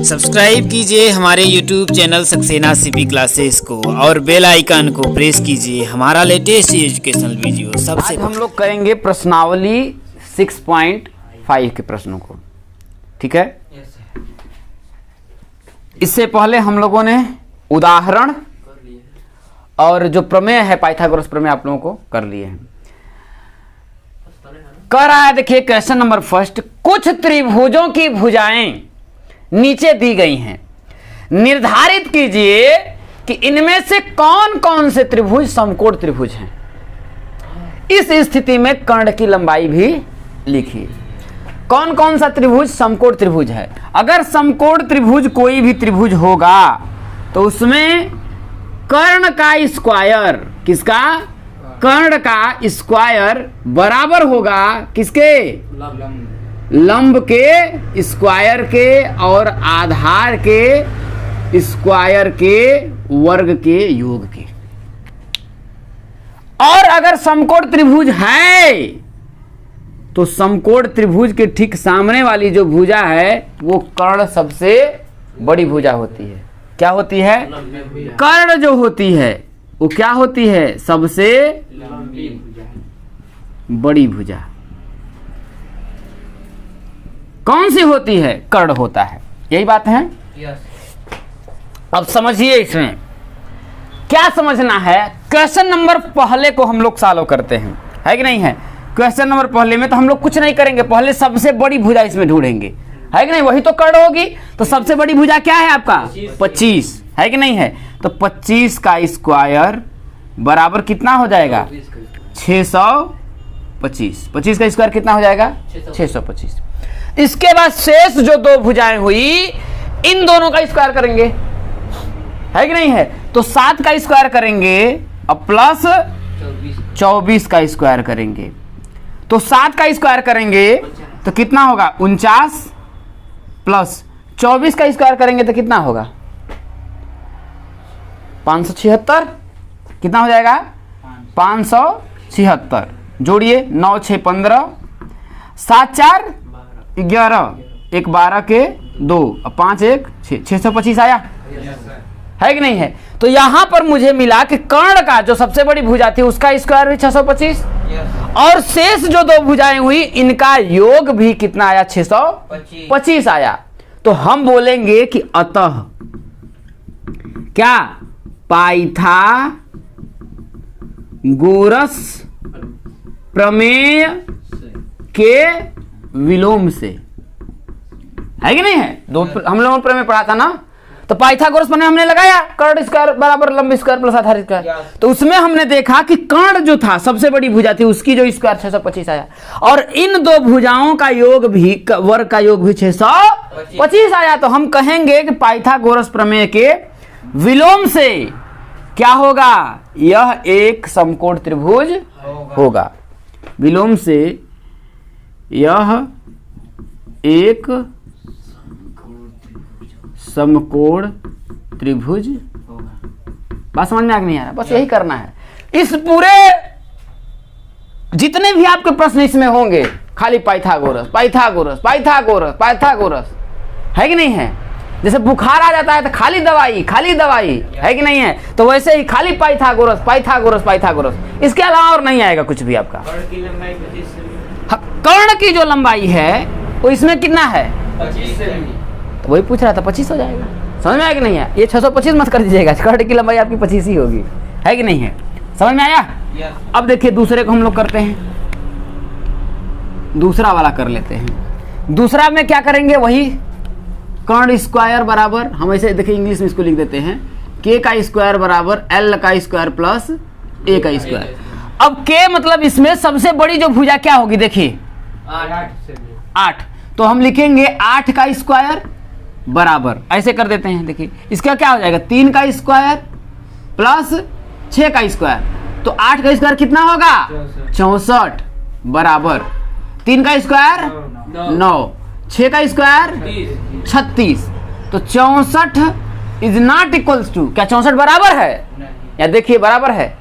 Subscribe कीजिए हमारे YouTube channel Saxena CP classes को और बेल आइकन को प्रेस कीजिए हमारा लेटेस्ट एजुकेशनल वीडियो सबसे आज हम लोग करेंगे प्रश्नावली 6.5 के प्रश्नों को। ठीक है, इससे पहले हम लोगों ने उदाहरण और जो प्रमेय है पाइथागोरस प्रमेय आप लोगों को कर लिए हैं। कह रहा है, देखिए क्वेश्चन नंबर फर्स्ट, कुछ त्रिभुजों की भुजाएं नीचे दी गई हैं, निर्धारित कीजिए कि इनमें से कौन कौन से त्रिभुज समकोण त्रिभुज हैं। इस स्थिति में कर्ण की लंबाई भी लिखिए। कौन कौन सा त्रिभुज समकोण त्रिभुज है? अगर समकोण त्रिभुज कोई भी त्रिभुज होगा तो उसमें कर्ण का स्क्वायर, किसका? कर्ण का स्क्वायर बराबर होगा किसके? लंब के स्क्वायर के और आधार के स्क्वायर के वर्ग के योग के। और अगर समकोण त्रिभुज है तो समकोण त्रिभुज के ठीक सामने वाली जो भुजा है वो कर्ण सबसे बड़ी भुजा होती है। क्या होती है? कर्ण जो होती है वो क्या होती है? सबसे बड़ी भुजा। कौन सी होती है? कर्ण होता है। यही बात है। अब समझिए इसमें क्या समझना है। क्वेश्चन नंबर पहले को हम लोग सॉल्व करते हैं, है कि नहीं है? क्वेश्चन नंबर पहले में तो हम लोग कुछ नहीं करेंगे, पहले सबसे बड़ी भुजा इसमें ढूंढेंगे, है कि नहीं? वही तो कर्ण होगी। तो सबसे बड़ी भुजा क्या है आपका? 25, है कि नहीं है? तो 25 का स्क्वायर बराबर कितना हो जाएगा? 625। 25 का स्क्वायर कितना हो जाएगा? 625। इसके बाद शेष जो दो भुजाएं हुई इन दोनों का स्क्वायर करेंगे, है कि नहीं है? तो 7 का स्क्वायर करेंगे और प्लस 24 का स्क्वायर करेंगे। तो 7 का स्क्वायर करेंगे तो कितना होगा? 49 प्लस 24 का स्क्वायर करेंगे तो कितना होगा? 576। कितना हो जाएगा? 576। जोड़िए, 9 6 15, 7 4 11, 1 12 के 2, 5 1 6, 625 आया, है कि नहीं है? तो यहां पर मुझे मिला कि कर्ण का जो सबसे बड़ी भुजा थी उसका स्क्वायर भी 625 और शेष जो दो भुजाएं हुई इनका योग भी कितना आया? 625 आया। तो हम बोलेंगे कि अतः क्या पाइथागोरस प्रमेय के विलोम से, है कि नहीं है? दो हम लोगों ने प्रमेय पढ़ा था ना, तो पाइथागोरस प्रमेय हमने लगाया, कर्ण स्क्वायर बराबर लंब स्क्वायर प्लस आधार स्क्वायर। तो उसमें हमने देखा कि कर्ण जो था सबसे बड़ी भुजा थी उसकी जो स्क्वायर 625 आया और इन दो भुजाओं का योग भी, वर्ग का योग भी 625 आया। तो हम कहेंगे कि पाइथागोरस प्रमेय के विलोम से क्या होगा? यह एक समकोण त्रिभुज होगा। विलोम से यह एक समकोण त्रिभुज होगा। बात समझ में आ नहीं आ रहा? बस यही करना है। इस पूरे जितने भी आपके प्रश्न इसमें होंगे खाली पाइथागोरस पाइथागोरस पाइथागोरस पाइथागोरस, है कि नहीं है? जैसे बुखार आ जाता है तो खाली दवाई है कि नहीं है? तो वैसे ही खाली पाइथागोरस पाइथागोरस पाइथागोरस, इसके अलावा और नहीं आएगा कुछ भी आपका। कर्ण की जो लंबाई है वो इसमें कितना है? 25। तो वही पूछ रहा था, 25 हो जाएगा। समझ में आया कि नहीं है? ये 625 मत कर दीजिएगा, कर्ण की लंबाई आपकी 25 ही होगी, है कि नहीं है? समझ में आया? अब देखिए दूसरे को हम लोग करते हैं, दूसरा वाला कर लेते हैं। दूसरा में क्या करेंगे? वही कर्ण स्क्वायर बराबर, हम ऐसे देखिए इंग्लिश में इसको लिख देते हैं, के का स्क्वायर बराबर एल का स्क्वायर प्लस ए का स्क्वायर। अब के मतलब इसमें सबसे बड़ी जो भुजा क्या होगी? देखिए 8, तो हम लिखेंगे 8 का स्क्वायर बराबर, ऐसे कर देते हैं। देखिए इसका क्या हो जाएगा? 3 का स्क्वायर प्लस 6 का स्क्वायर। तो 8 का स्क्वायर कितना होगा? 64 बराबर 3 का स्क्वायर 9, 6 का स्क्वायर 36। तो 64 इज नॉट इक्वल्स टू, क्या 64 बराबर है? या देखिए बराबर है।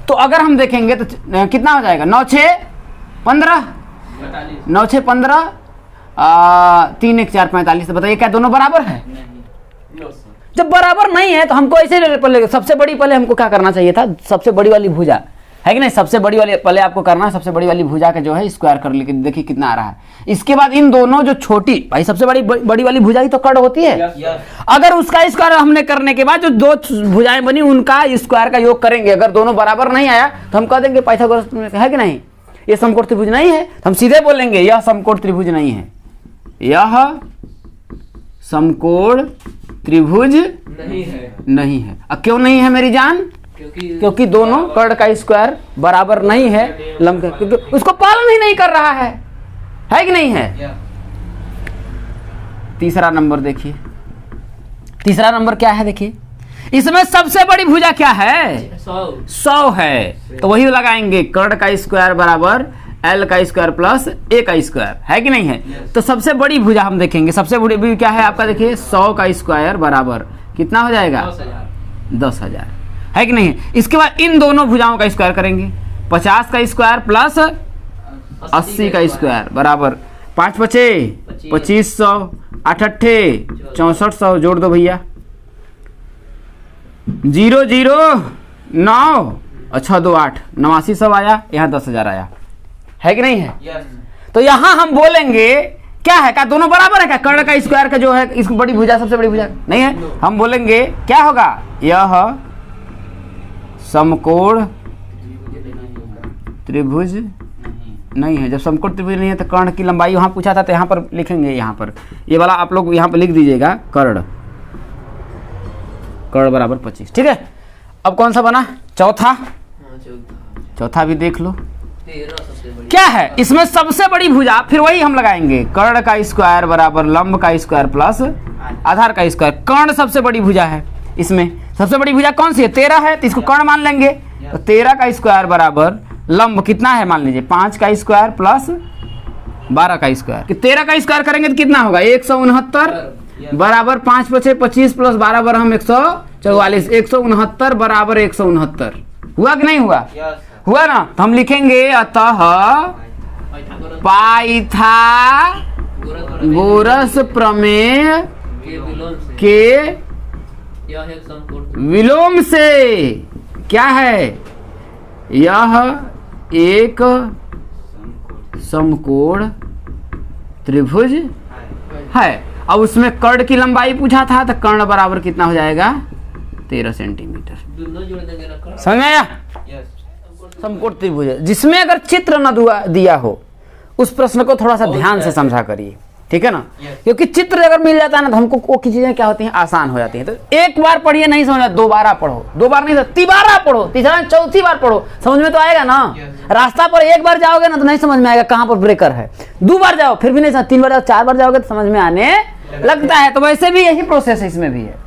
तो अगर हम देखेंगे तो कितना हो जाएगा? 9 6 15, 9 6 15, 3 1 4 45। तो बताइए क्या दोनों बराबर है? जब बराबर नहीं है तो हमको ऐसे पहले सबसे बड़ी पहले हमको क्या करना चाहिए था, सबसे बड़ी वाली भुजा है कि नहीं, सबसे बड़ी वाली पहले आपको करना है, सबसे बड़ी वाली भुजा का जो है स्क्वायर कर लेके देखिए कितना आ रहा है। इसके बाद इन दोनों जो छोटी भाई सबसे बड़ी वाली भुजा ही तो कर्ण होती है। अगर उसका स्क्वायर हमने करने के बाद जो दो भुजाएं बनी उनका स्क्वायर का योग करेंगे, अगर दोनों बराबर नहीं आया तो हम कह देंगे पाइथागोरस है कि नहीं, ये समकोण त्रिभुज नहीं है। हम सीधे बोलेंगे यह समकोण त्रिभुज नहीं है, यह समकोण त्रिभुज नहीं है। अब क्यों नहीं है मेरी जान? क्योंकि दोनों कर्ण का स्क्वायर बराबर नहीं है लंब का, क्योंकि उसको पालन ही नहीं कर रहा है कि नहीं है। तीसरा नंबर देखिए, तीसरा नंबर क्या है देखिए, इसमें सबसे बड़ी भुजा क्या है? 100 है। तो वही लगाएंगे, कर्ण का स्क्वायर बराबर L का स्क्वायर प्लस A का स्क्वायर है कि नहीं है। तो सबसे बड़ी भुजा हम देखेंगे, सबसे बड़ी भुजा क्या है आपका, देखिए 100 का स्क्वायर बराबर कितना हो जाएगा? 10,000 है कि नहीं है। इसके बाद इन दोनों भुजाओं का स्क्वायर करेंगे, 50 का स्क्वायर प्लस 80 का स्क्वायर बराबर 5 बचे 2500, 8 अट्ठे 6400, जोड़ दो भैया, 0 0 9 अच्छा 2 8 8900 आया, यहाँ 10,000 आया है कि नहीं है। तो यहां हम बोलेंगे क्या है, क्या दोनों बराबर है क्या? कर्ण का स्क्वायर का जो है इस बड़ी भुजा सबसे बड़ी भुजा नहीं है। हम बोलेंगे क्या होगा, यह समकोण त्रिभुज नहीं है। जब समकोण त्रिभुज नहीं है तो कर्ण की लंबाई वहां पूछा था तो यहां पर लिखेंगे, यहां पर ये वाला आप लोग यहां पर लिख दीजिएगा, कर्ण बराबर 25। ठीक है, अब कौन सा बना? चौथा भी देख लो क्या है। इसमें सबसे बड़ी भुजा फिर वही हम लगाएंगे, कर्ण का स्क्वायर बराबर लंब का स्क्वायर प्लस आधार का स्क्वायर। कर्ण सबसे बड़ी भुजा है, इसमें सबसे बड़ी भुजा कौन सी है? 13 है, तो इसको कर्ण मान लेंगे। तो 13 का स्क्वायर बराबर लंब कितना है मान लीजिए 5 का स्क्वायर प्लस 12 का स्क्वायर। 13 का स्क्वायर करेंगे तो कितना होगा? 169 बराबर 5 बचे 25 प्लस 12 बराबर हम 144, 169 बराबर 169। हुआ कि नहीं हुआ? हुआ ना। तो हम लिखेंगे अतः पाइथागोरस प्रमेय के विलोम से क्या है, यह एक समकोण त्रिभुज है। अब उसमें कर्ण की लंबाई पूछा था तो कर्ण बराबर कितना हो जाएगा? 13 सेंटीमीटर। समझ में आया? समकोण त्रिभुज जिसमें अगर चित्र न दिया हो उस प्रश्न को थोड़ा सा ध्यान से समझा करिए, ठीक है ना। क्योंकि चित्र अगर मिल जाता है ना तो हमको वो की चीजें क्या होती हैं, आसान हो जाती हैं। तो एक बार पढ़िए नहीं समझ में, 2 बार पढ़ो, 2 बार नहीं 3 बार पढ़ो, तीसरा चौथी बार पढ़ो, समझ में तो आएगा ना। रास्ता पर एक बार जाओगे ना तो नहीं समझ में आएगा कहाँ पर ब्रेकर है, 2 बार जाओ फिर भी नहीं, 3 बार जाओ 4 बार जाओगे तो समझ में आने लगता है। तो वैसे भी यही प्रोसेस है, इसमें भी है।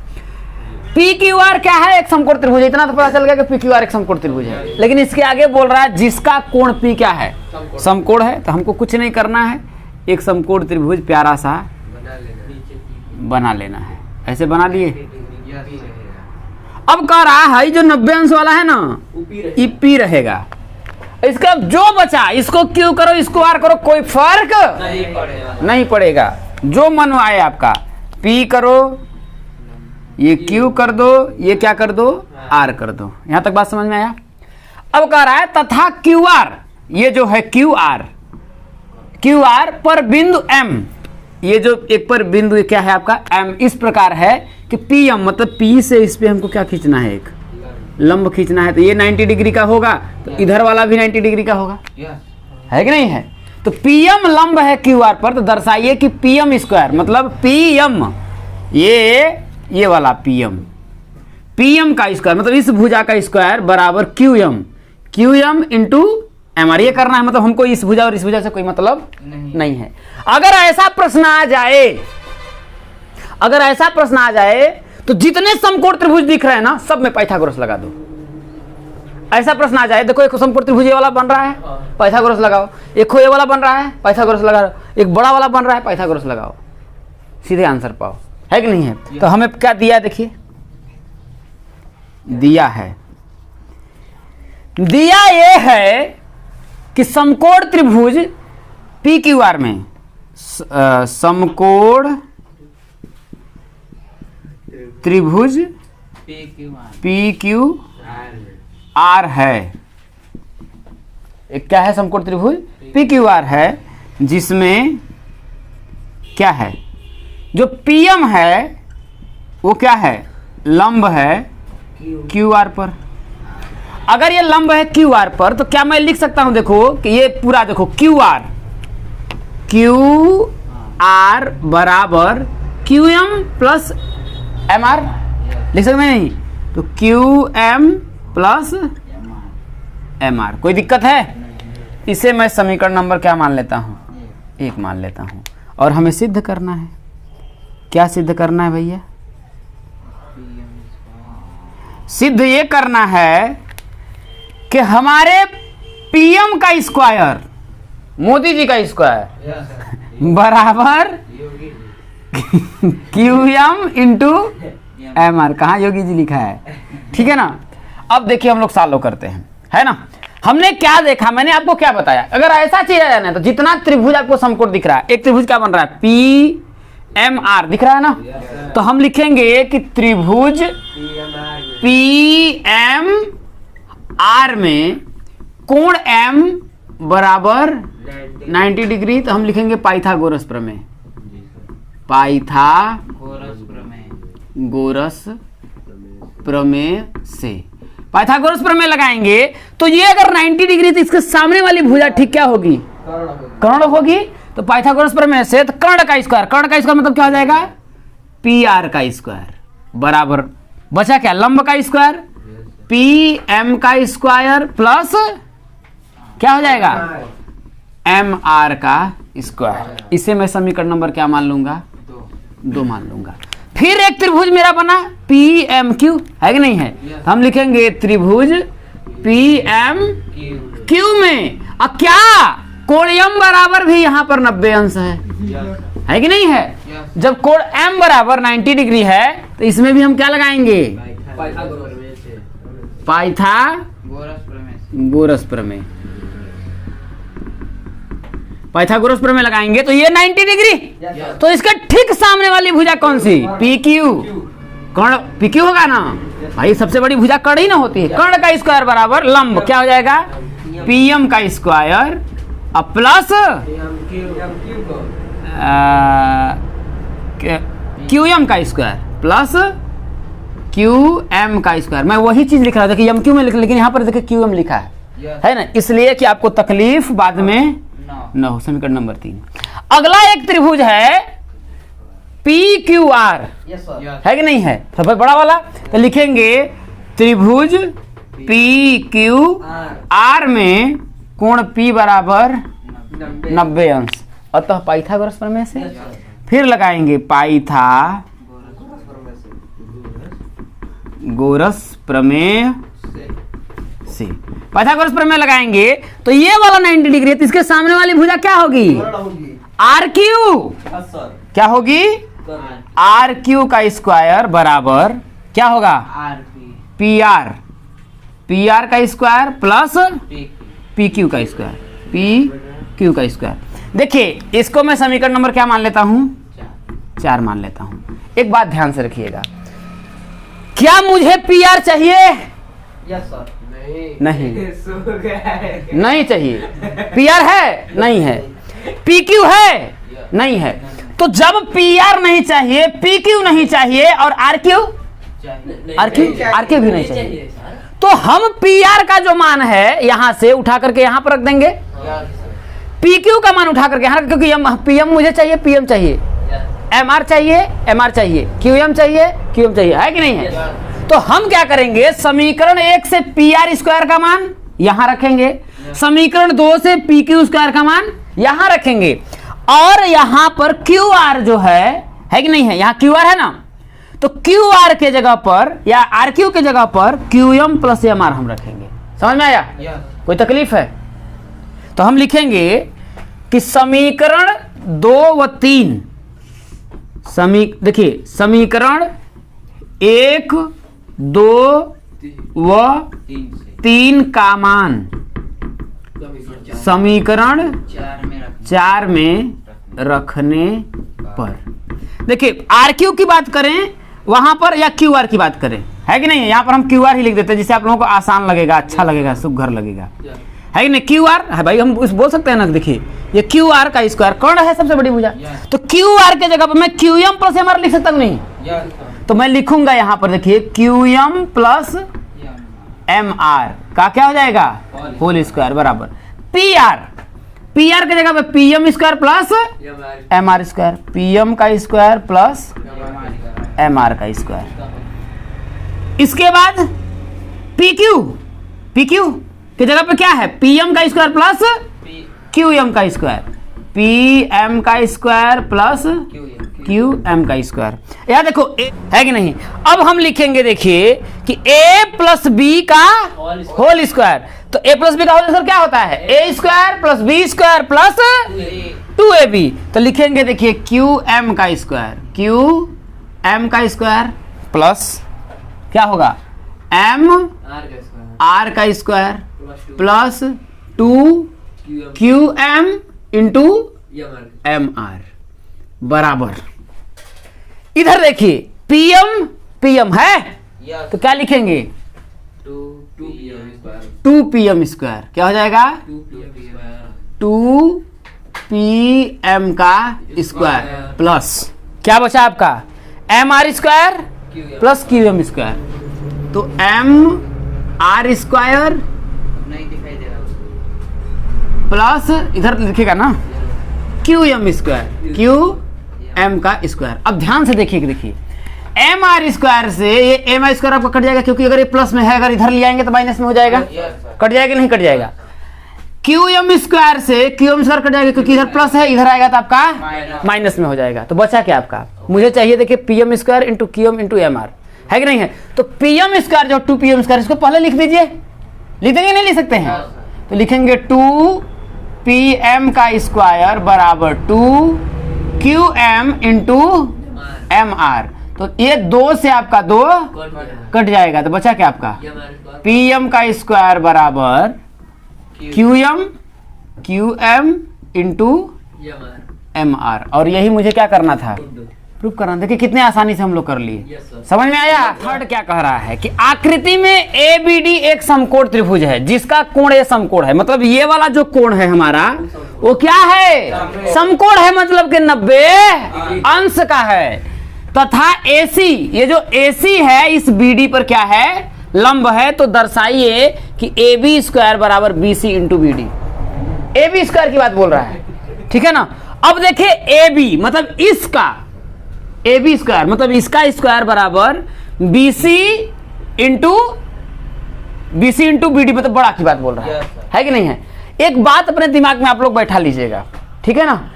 PQR क्या है? एक समकोण त्रिभुज। इतना तो पता चल गया कि PQR एक समकोण त्रिभुज है, लेकिन इसके आगे बोल रहा है जिसका कोण P क्या है, समकोण है। तो हमको कुछ नहीं करना है, एक समकोण त्रिभुज प्यारा सा बना लेना है। ऐसे बना लिए। अब कह रहा है जो 90 अंश वाला है ना, ये P रहेगा। इसका जो बचा इसको Q करो, इसको R करो, कोई फर्क नहीं पड़ेगा, जो मन आए आपका। P करो, ये Q कर दो, ये क्या कर दो, R कर दो। यहां तक बात समझ में आया? अब कह रहा है तथा QR, ये जो है QR पर बिंदु M, ये जो एक पर बिंदु क्या है आपका M, इस प्रकार है कि PM मतलब P से इस पे हमको क्या खींचना है, एक लंब खींचना है। तो ये 90 डिग्री का होगा, तो इधर वाला भी 90 डिग्री का होगा, है कि नहीं है। तो PM लंब है QR पर, तो दर्शाइए कि PM स्क्वायर मतलब PM, ये वाला PM का स्क्वायर मतलब इस भुजा का स्क्वायर बराबर QM इंटू MR। ये करना है, मतलब हमको इस भुजा और इस भुजा से कोई मतलब नहीं है। अगर ऐसा प्रश्न आ जाए तो जितने समकोण त्रिभुज दिख रहे हैं ना, सब में पाइथागोरस लगा दो। ऐसा प्रश्न आ जाए, देखो एक समकोण त्रिभुज ये वाला बन रहा है, पाइथागोरस लगाओ। एक ये वाला बन रहा है, पाइथागोरस लगाओ। एक बड़ा वाला बन रहा है, पाइथागोरस लगाओ, सीधे आंसर पाओ, है कि नहीं है। तो हमें क्या दिया, देखिए दिया ये है कि समकोण त्रिभुज PQR में समकोण त्रिभुज पी क्यू आर है। एक क्या है? समकोण त्रिभुज पी क्यू आर है, जिसमें क्या है? जो पीएम है वो क्या है? लंब है क्यू आर पर। अगर ये लंब है क्यू आर पर तो क्या मैं लिख सकता हूं? देखो कि ये पूरा देखो क्यू आर बराबर Q M plus M R लिख सकते हैं नहीं? तो Q M plus M R. कोई दिक्कत है? इसे मैं समीकरण नंबर क्या मान लेता हूं? 1 मान लेता हूं। और हमें सिद्ध करना है। क्या सिद्ध करना है भैया? सिद्ध ये करना है कि हमारे पीएम का स्क्वायर, मोदी जी का स्क्वायर बराबर Q M into M R. कहाँ योगी जी लिखा है? ठीक है ना। अब देखिए हम लोग सॉल्व करते हैं, है ना। हमने क्या देखा? मैंने आपको क्या बताया? अगर ऐसा चीज है ना, तो जितना त्रिभुज आपको समकोण दिख रहा है, एक त्रिभुज क्या बन रहा है? पी एम आर दिख रहा है ना। तो हम लिखेंगे कि त्रिभुज पी एम आर में कोण एम बराबर 90 डिग्री। तो हम लिखेंगे पाइथागोरस प्रमेय। पाइथागोरस प्रमेय से पाइथागोरस प्रमेय लगाएंगे तो ये अगर 90 डिग्री तो इसके सामने वाली भुजा ठीक क्या होगी? कर्ण होगी। तो पाइथागोरस प्रमेय से तो कर्ण का स्क्वायर मतलब क्या हो जाएगा? पी आर का स्क्वायर बराबर बचा क्या? लंब का स्क्वायर पी एम का स्क्वायर प्लस क्या हो जाएगा? एम आर का स्क्वायर। इसे मैं समीकरण नंबर क्या मान लूंगा? 2 मान लूंगा। फिर एक त्रिभुज मेरा बना पी एम क्यू, है कि नहीं है? तो हम लिखेंगे त्रिभुज पी एम क्यू में अब क्या? कोण एम बराबर भी यहां पर 90 अंश है कि नहीं है? जब कोण एम बराबर 90 डिग्री है तो इसमें भी हम क्या लगाएंगे? पाइथागोरस प्रमेय। पाइथागोरस प्रमेय लगाएंगे तो ये 90 डिग्री। तो इसका ठीक सामने वाली भुजा कौन सी? P Q. कर्ण पी क्यू होगा ना भाई, सबसे बड़ी भुजा कर्ण ही ना होती है। कर्ण का स्क्वायर बराबर लंब क्या हो जाएगा? पीएम का स्क्वायर अब प्लस क्यू एम का स्क्वायर प्लस क्यू एम का स्क्वायर। मैं वही चीज लिख रहा था कि एम क्यू में लिख, लेकिन यहाँ पर देखिए क्यू एम लिखा है ना, इसलिए कि आपको तकलीफ बाद में न हो। समीकरण नंबर 3। अगला एक त्रिभुज है पी क्यू आर, है कि नहीं है? सबसे बड़ा वाला। तो लिखेंगे त्रिभुज पी क्यू आर में कोण P बराबर 90 अंश। अतः पाइथागोरस प्रमेय से फिर लगाएंगे पाइथागोरस प्रमेय से। पाइथागोरस प्रमेय लगाएंगे तो ये वाला 90 डिग्री है, तो इसके सामने वाली भुजा क्या होगी? R Q. क्या होगी? आर क्यू का स्क्वायर बराबर क्या होगा? पी आर का स्क्वायर प्लस पी क्यू का स्क्वायर, पी क्यू का स्क्वायर। देखिए इसको मैं समीकरण नंबर क्या मान लेता हूं? 4 मान लेता हूं। एक बात ध्यान से रखिएगा, क्या मुझे पी आर चाहिए? नहीं चाहिए। पी आर है? नहीं है। पी क्यू है? नहीं है। तो जब पी आर नहीं चाहिए, पी क्यू नहीं चाहिए और आर क्यू भी नहीं चाहिए, तो हम पी आर का जो मान है यहां से उठा करके यहां पर रख देंगे, पी क्यू का मान उठा करके यहां, क्योंकि पीएम मुझे चाहिए, पीएम चाहिए, एम आर चाहिए, क्यू एम चाहिए, है कि नहीं है? तो हम क्या करेंगे? समीकरण 1 से पी आर स्क्वायर का मान यहां रखेंगे, समीकरण 2 से पी क्यू स्क्वायर का मान यहां रखेंगे, और यहां पर क्यू आर जो है कि नहीं है? यहां क्यू आर है ना, तो क्यू आर के जगह पर या आर क्यू के जगह पर Q M plus M R हम रखेंगे। समझ में आया? कोई तकलीफ है? तो हम लिखेंगे कि समीकरण 2 व 3, देखिए समीकरण 1, 2 व 3 का मान समीकरण 4 में रखने पर। देखिए आर क्यू की बात करें वहां पर या क्यू आर की बात करें, है कि नहीं, यहाँ पर हम क्यू आर ही लिख देते हैं जिससे आप लोगों को आसान लगेगा, अच्छा लगेगा, सुघर लगेगा, है कि नहीं। क्यू आर है भाई, हम उस बोल सकते हैं ना, देखिए ये क्यू आर का स्क्वायर कर्ण है सबसे बड़ी भुजा, तो क्यू आर के जगह पर मैं Q M plus M R लिख सकता हूँ नहीं, तो मैं लिखूंगा यहाँ पर देखिए Q M plus M R का क्या हो जाएगा होल स्क्वायर बराबर पी आर, पी आर के जगह पे P M square plus M R square, P M का स्क्वायर प्लस एम आर का स्क्वायर। इसके बाद पी क्यू, पी क्यू की जगह पे क्या है पी एम का स्क्वायर प्लस क्यू एम का स्क्वायर, पी एम का स्क्वायर प्लस क्यू एम का स्क्वायर। यार देखो है कि नहीं, अब हम लिखेंगे देखिए कि a प्लस बी का होल स्क्वायर, तो a प्लस बी का होल स्क्वायर क्या होता है a square plus B square plus 2ab, तो लिखेंगे देखिए क्यू एम का स्क्वायर, क्यू एम का स्क्वायर प्लस क्या होगा एम आर का square plus 2 Q M into M R बराबर, इधर देखिए पीएम पीएम है तो क्या लिखेंगे 2 पीएम स्क्वायर, क्या हो जाएगा 2 पी एम का स्क्वायर प्लस क्या बचा आपका M R square plus Q M square, तो एम आर स्क्वायर प्लस इधर लिखेगा ना Q M square, Q M का स्क्वायर। अब ध्यान से देखिए, देखिए एम आर स्क्वायर से ये एम आर स्क्वायर आपका कट जाएगा, क्योंकि अगर ये प्लस में है, अगर इधर ले आएंगे तो माइनस में हो जाएगा, कट जाएगा नहीं कट जाएगा। क्यू एम स्क्वायर से क्यू एम स्क्वायर कट जाएगा, क्योंकि इधर प्लस है, इधर आएगा तो आपका माइनस में हो जाएगा। तो बचा क्या आपका, मुझे चाहिए देखिए P M square into Q M into M R, है कि नहीं है, तो पी एम स्क्वायर जो 2 पी एम स्क्वायर इसको पहले लिख दीजिए, लिख देंगे नहीं लिख सकते हैं, तो लिखेंगे 2 पी एम का स्क्वायर बराबर 2 Q M into M R, तो ये 2 से आपका 2 कट जाएगा, तो बचा क्या आपका पी एम का स्क्वायर बराबर Q M into M R, और यही मुझे क्या करना था प्रूफ करना। देखिए कितने आसानी से हम लोग कर लिए, समझ में आया। थर्ड क्या कह रहा है कि आकृति में ए बी डी एक समकोण त्रिभुज है जिसका कोण ए समकोण है, मतलब ये वाला जो कोण है हमारा वो क्या है समकोण है, मतलब कि 90 अंश का है, तथा AC ये जो AC है इस BD पर क्या है लंब है, तो दर्शाइए कि AB स्क्वायर बराबर BC into BD, AB square की बात बोल रहा है, ठीक है ना। अब देखिए AB मतलब इसका AB स्क्वायर मतलब इसका स्क्वायर बराबर BC इंटू BD, मतलब बड़ा की बात बोल रहा है कि नहीं है। एक बात अपने दिमाग में आप लोग बैठा लीजिएगा, ठीक है ना,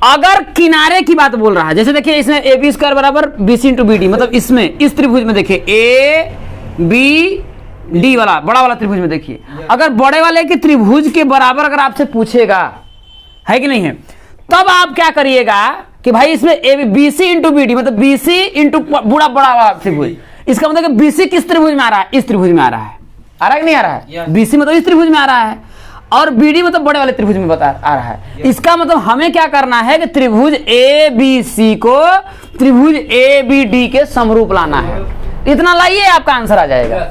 अगर किनारे की बात बोल रहा है, जैसे देखिए इसमें ए बी स्क्वायर बराबर BC इंटू BD, मतलब इसमें इस त्रिभुज में देखिए ABD वाला बड़ा वाला त्रिभुज में देखिए, अगर बड़े वाले के त्रिभुज के बराबर अगर आपसे पूछेगा, है कि नहीं है, तब आप क्या करिएगा कि भाई इसमें BC इंटू BD मतलब BC इंटू बड़ा वाला त्रिभुज, इसका मतलब कि BC किस त्रिभुज में आ रहा है, इस त्रिभुज में आ रहा है, आ रहा है कि नहीं आ रहा है, BC मतलब इस त्रिभुज में आ रहा है, और BD मतलब बड़े वाले त्रिभुज में आ रहा है। इसका मतलब हमें क्या करना है कि त्रिभुज ABC को त्रिभुज ABD के समरूप लाना है, इतना लाइए आपका आंसर आ जाएगा।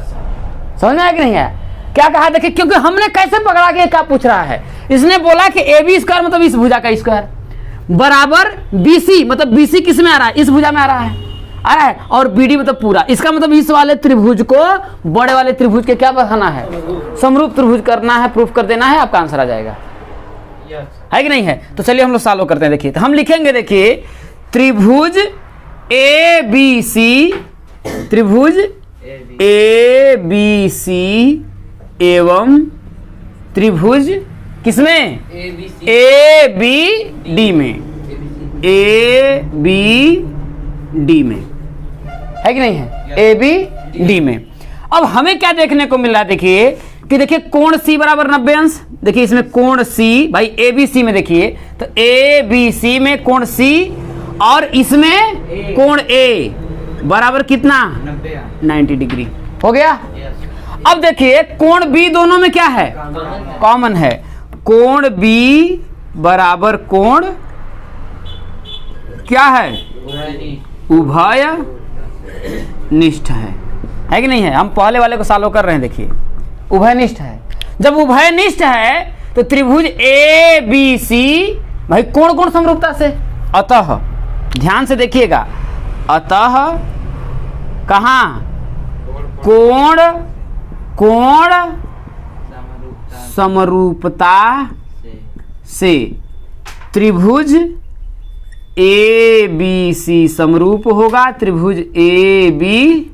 समझ में आया कि नहीं है, क्या कहा देखिए, क्योंकि हमने कैसे पकड़ा के क्या पूछ रहा है, इसने बोला कि AB स्क्वायर मतलब इस भुजा का स्क्वायर बराबर BC मतलब BC किस में आ रहा है, इस भुजा में आ रहा है, और BD मतलब पूरा, इसका मतलब इस वाले त्रिभुज को बड़े वाले त्रिभुज के क्या बनाना है समरूप त्रिभुज करना है, प्रूफ कर देना है, आपका आंसर आ जाएगा, है कि नहीं है। तो चलिए हम लोग सॉल्व करते हैं। देखिए तो हम लिखेंगे देखिए त्रिभुज ABC, त्रिभुज ABC एवं त्रिभुज किसमें ABD में, ABD में, है कि नहीं है, ABD में। अब हमें क्या देखने को मिल रहा है, देखिए कि देखिए कोण C बराबर 90 अंश, देखिए इसमें कोण C भाई ABC में देखिए तो ABC में कोण C और इसमें कोण A बराबर कितना 90 डिग्री हो गया। अब देखिए कोण B दोनों में क्या है कॉमन है, कोण B बराबर कोण क्या है? उभय निष्ठ है कि नहीं है? हम पहले वाले को सॉल्व कर रहे हैं, देखिए उभयनिष्ठ है। जब उभयनिष्ठ है तो त्रिभुज ए बी सी भाई कोण कोण समरूपता से, अतः ध्यान से देखिएगा, अतः कहाँ कोण कोण समरूपता से त्रिभुज ए बी सी समरूप होगा त्रिभुज ए बी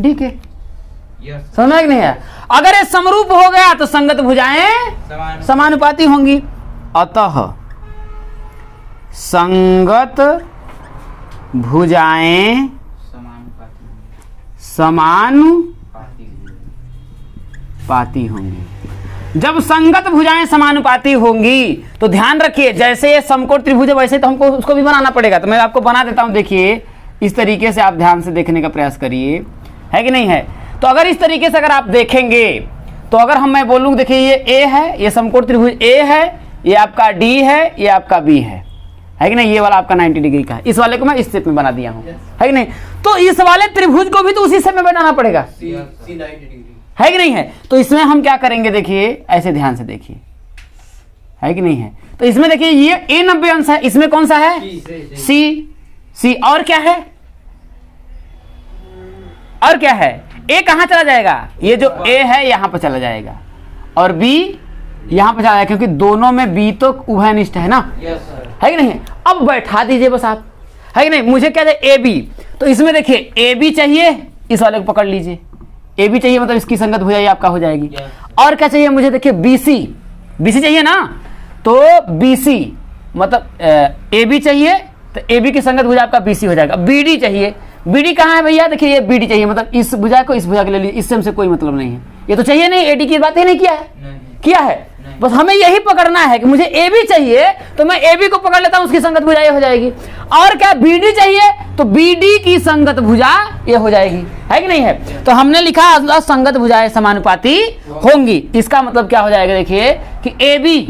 डी के। समझ में नहीं है? अगर ये समरूप हो गया तो संगत भुजाएं समानुपाती होंगी। अतः संगत भुजाएं समानुपाती होंगी। जब संगत भुजाएं समानुपाती होंगी तो ध्यान रखिए, जैसे ये समकोण त्रिभुज है वैसे तो हमको उसको भी बनाना पड़ेगा। तो मैं आपको बना देता हूं, देखिए इस तरीके से आप ध्यान से देखने का प्रयास करिए, है कि नहीं है? तो अगर इस तरीके से अगर आप देखेंगे तो अगर मैं बोलूँ, देखिए ये ए है, ये समकोण त्रिभुज ए है, ये आपका डी है, ये आपका बी है कि नहीं? ये वाला आपका 90 डिग्री का है। इस वाले को मैं इस शेप में बना दिया हूँ, है कि नहीं? तो इस वाले त्रिभुज को भी तो उसी शेप में बनाना पड़ेगा, है कि नहीं है? तो इसमें हम क्या करेंगे, देखिए ऐसे ध्यान से देखिए, है कि नहीं है? तो इसमें देखिए ये ए 90 अंश है, इसमें कौन सा है? सी। सी और क्या है? और क्या है? ए कहां चला जाएगा? ये जो ए है यहां पर चला जाएगा और बी यहां पर चला जाएगा, क्योंकि दोनों में बी तो उभयनिष्ठ है ना, है कि नहीं? अब बैठा दीजिए बस आप, है कि नहीं? मुझे क्या चाहिए? A B. तो इसमें देखिए ए बी चाहिए, इस वाले को पकड़ लीजिए, ए बी चाहिए मतलब इसकी संगत भुजा आपका हो जाएगी। और क्या चाहिए मुझे? देखिए बी सी। बी सी चाहिए ना, तो बी सी मतलब ए बी चाहिए, तो ए बी की संगत भुजा आपका बी सी हो जाएगा। बी डी चाहिए, बी डी कहाँ है भैया? देखिए ये बी डी चाहिए, मतलब इस भुजा को इस भुजा के ले लीजिए, इससे हमसे कोई मतलब नहीं है, ये तो चाहिए नहीं, ए डी की बात ही नहीं किया है, किया है? बस हमें यही पकड़ना है कि मुझे ए बी चाहिए तो मैं ए बी को पकड़ लेता हूं, उसकी संगत भुजा ये हो जाएगी। और क्या बी डी चाहिए तो बी डी की संगत भुजा ये हो जाएगी, है कि नहीं है? तो हमने लिखा संगत भुजाएं समानुपाती होंगी। इसका मतलब क्या हो जाएगा? देखिए कि ए बी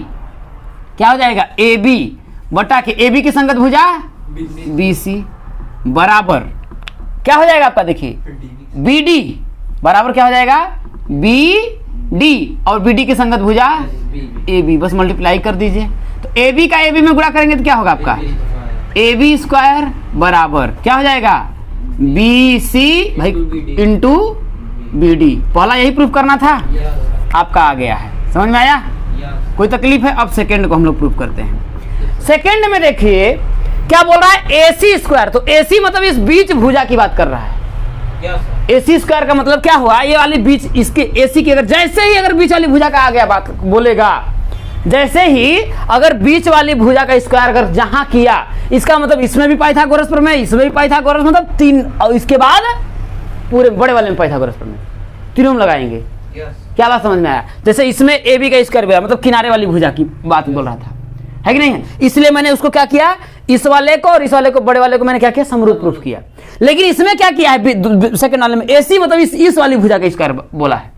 क्या हो जाएगा? ए बी बटा के ए बी की संगत भुजा बी सी बराबर क्या हो जाएगा आपका? देखिए बी डी बराबर क्या हो जाएगा? बी डी और बी डी की संगत भुजा ए बी, बस मल्टीप्लाई कर दीजिए। तो ए बी का ए बी में गुणा करेंगे तो क्या होगा आपका? ए बी स्क्वायर बराबर क्या हो जाएगा? बी सी भाई इंटू बी डी। पहला यही प्रूफ करना था, आपका आ गया है, समझ में आया? कोई तकलीफ है? अब सेकेंड को हम लोग प्रूफ करते हैं। सेकेंड में देखिए क्या बोल रहा है? ए सी स्क्वायर। तो ए सी मतलब इस बीच भुजा की बात कर रहा है। ए सी स्क्वायर का मतलब क्या हुआ? ये वाली बीच इसके ए सी की अगर जैसे ही अगर बीच वाली भुजा का आ गया बात बोलेगा, जैसे ही अगर बीच वाली भुजा का स्क्वायर अगर जहां किया, इसका मतलब इसमें भी पाइथागोरस प्रमेय, इसमें भी पाइथागोरस, मतलब तीन, और इसके बाद पूरे बड़े वाले में पाइथागोरस प्रमेय, तीनों में लगाएंगे। क्या बात समझ में आया? जैसे इसमें ए बी का स्क्वायर गया, मतलब किनारे वाली भुजा की बात बोल रहा था, है कि नहीं है? इसलिए मैंने उसको क्या किया, इस वाले को और इस वाले को, बड़े वाले को मैंने क्या किया? समरूप प्रूफ किया। लेकिन इसमें क्या किया है? सेकंड वाले में एसी मतलब इस वाली भुजा का स्क्वायर बोला है।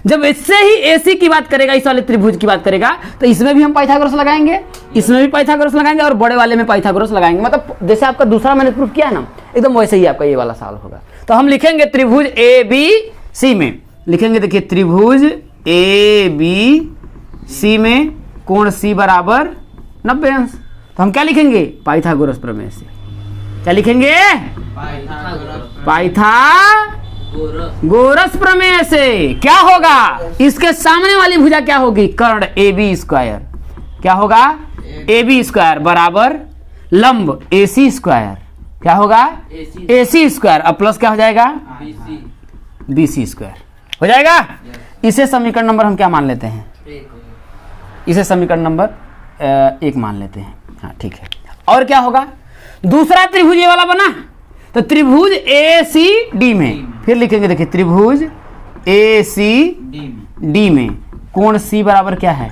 जब इससे ही एसी की बात करेगा, इस वाले त्रिभुज की बात करेगा, तो इसमें भी हम पाइथागोरस लगाएंगे, इसमें भी पाइथागोरस लगाएंगे और बड़े वाले में पाइथागोरस लगाएंगे। मतलब जैसे आपका दूसरा मैंने प्रूफ किया है ना, एकदम वैसे ही आपका ये वाला सॉल्व होगा। तो हम लिखेंगे त्रिभुज ए बी सी में लिखेंगे, देखिए त्रिभुज ए बी सी में कोण सी बराबर 90 अंश। तो हम क्या लिखेंगे? पाइथागोरस प्रमेय से। क्या लिखेंगे? पाइथागोरस प्रमेय से। क्या होगा? इसके सामने वाली भुजा क्या होगी? कर्ण ए बी स्क्वायर। क्या होगा? ए बी स्क्वायर बराबर लंब ए सी स्क्वायर। क्या होगा? ए सी स्क्वायर। अब प्लस क्या हो जाएगा? बी सी स्क्वायर हो जाएगा। इसे समीकरण नंबर हम क्या मान लेते हैं? इसे समीकरण नंबर 1 मान लेते हैं। हाँ ठीक है। और क्या होगा? दूसरा त्रिभुज ये वाला बना, तो त्रिभुज ए सी डी में फिर लिखेंगे, देखिए त्रिभुज ए सी डी में कोण सी बराबर क्या है?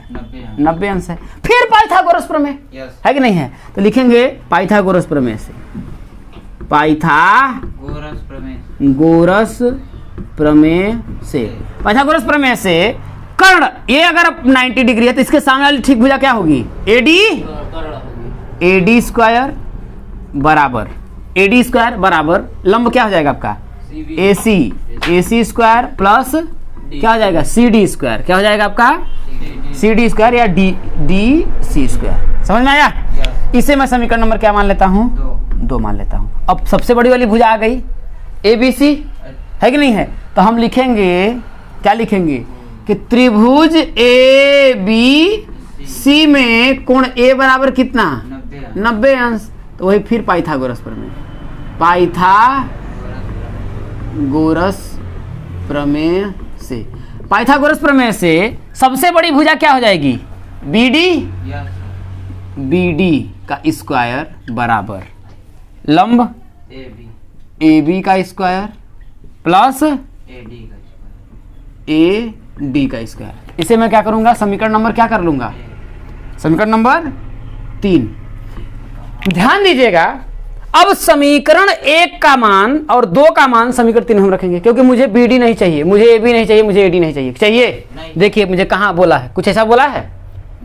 90 अंश है। फिर पाइथागोरस प्रमेय है कि नहीं है? तो लिखेंगे पाइथागोरस प्रमेय से। पाइथागोरस प्रमेय से, पाइथागोरस प्रमेय से कर्ण, ये अगर 90 डिग्री है तो इसके सामने वाली ठीक भुजा क्या होगी? ए डी स्क्वायर बराबर AD स्क्वायर बराबर लंब क्या हो जाएगा आपका AC स्क्वायर प्लस क्या हो जाएगा CD स्क्वायर, क्या हो जाएगा आपका CD स्क्वायर या DC स्क्वायर। समझ में आया? इसे मैं समीकरण नंबर क्या मान लेता हूँ 2 मान लेता हूँ। अब सबसे बड़ी वाली भुजा आ गई ABC है कि नहीं है, तो हम लिखेंगे क्या लिखेंगे कि त्रिभुज ABC में कोण A बराबर कितना 90 अंश। तो वही फिर पाइथागोरस पाइथागोरस प्रमेय से सबसे बड़ी भुजा क्या हो जाएगी BD का स्क्वायर बराबर लंब AB का स्क्वायर प्लस AD का स्क्वायर। इसे मैं क्या करूंगा समीकरण नंबर क्या कर लूंगा समीकरण नंबर 3। ध्यान दीजिएगा, अब समीकरण 1 का मान और 2 का मान समीकरण 3 हम रखेंगे, क्योंकि मुझे BD नहीं चाहिए, मुझे AB नहीं चाहिए, मुझे AD नहीं चाहिए। देखिए मुझे कहाँ बोला है, कुछ ऐसा बोला है